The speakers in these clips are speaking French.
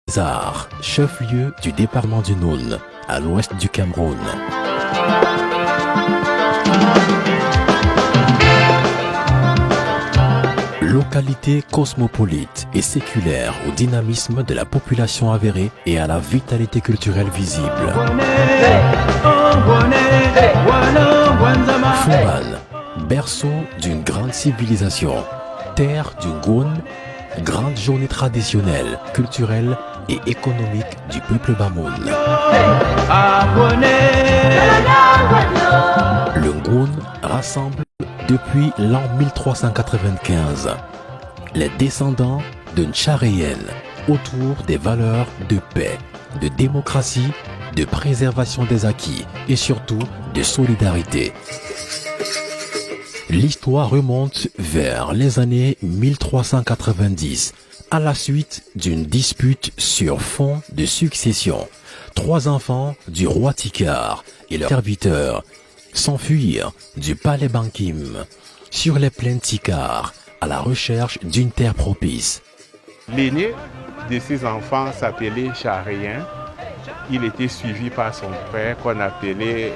Zar, chef-lieu du département du Noun, à l'ouest du Cameroun. Localité cosmopolite et séculaire au dynamisme de la population avérée et à la vitalité culturelle visible. Fouman, berceau d'une grande civilisation, terre du Ngoun, grande journée traditionnelle, culturelle et économique du peuple Bamoun. Le Ngoun rassemble depuis l'an 1395 les descendants d'une Charéenne autour des valeurs de paix, de démocratie, de préservation des acquis et surtout de solidarité. L'histoire remonte vers les années 1390 à la suite d'une dispute sur fond de succession. 3 enfants du roi Tikar et leurs serviteurs s'enfuirent du palais Bankim sur les plaines Tikar à la recherche d'une terre propice. L'aîné de ces enfants s'appelait Charéen. Il était suivi par son frère qu'on appelait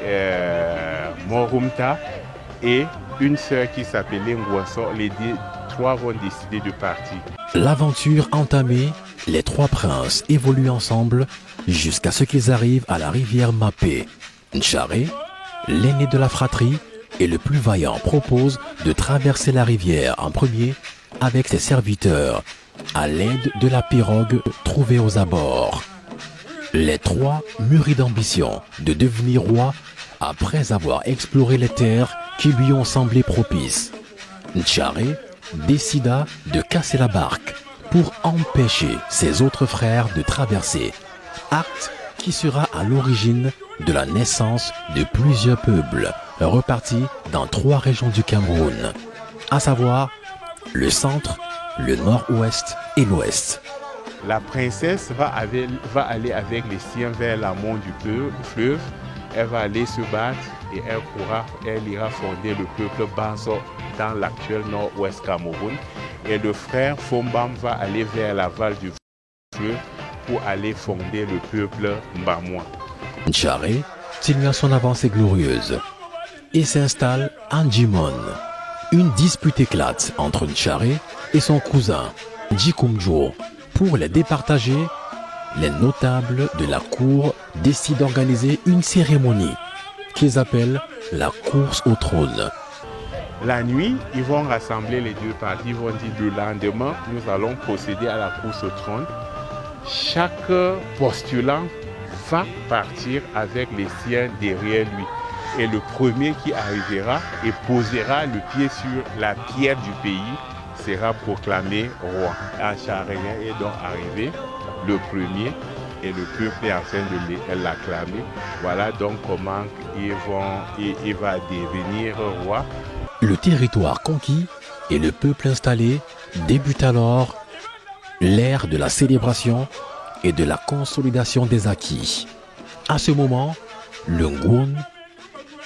Morumta et une sœur qui s'appelait Ngwasso. Les 3 vont décider de partir. L'aventure entamée, les 3 princes évoluent ensemble jusqu'à ce qu'ils arrivent à la rivière Mapé. Ncharé, l'aîné de la fratrie et le plus vaillant, propose de traverser la rivière en premier avec ses serviteurs à l'aide de la pirogue trouvée aux abords. Les 3 mûris d'ambition de devenir roi après avoir exploré les terres qui lui ont semblé propices. Ncharé décida de casser la barque pour empêcher ses autres frères de traverser, acte qui sera à l'origine de la naissance de plusieurs peuples repartis dans 3 régions du Cameroun, à savoir le centre, le nord-ouest et l'ouest. La princesse va aller avec les siens vers l'amont du fleuve. Elle va aller se battre et elle ira fonder le peuple Banso dans l'actuel nord-ouest Cameroun. Et le frère Fombam va aller vers l'aval du fleuve pour aller fonder le peuple Mbamois. Ncharé tient à son avancée glorieuse et s'installe à Ndjimon. Une dispute éclate entre Ncharé et son cousin Djikumjo. Pour les départager, les notables de la cour décident d'organiser une cérémonie qu'ils appellent la course au trône. La nuit, ils vont rassembler les 2 parties. Ils vont dire le lendemain, nous allons procéder à la course au trône. Chaque postulant va partir avec les siens derrière lui. Et le premier qui arrivera et posera le pied sur la pierre du pays sera proclamé roi. Charéen est donc arrivé le premier et le peuple est en train de l'acclamer. Voilà donc comment il va devenir roi. Le territoire conquis et le peuple installé débute alors l'ère de la célébration et de la consolidation des acquis. À ce moment, le Ngoun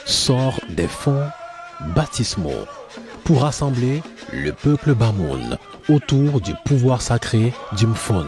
sort des fonds baptismaux pour rassembler le peuple Bamoun autour du pouvoir sacré du Mfon.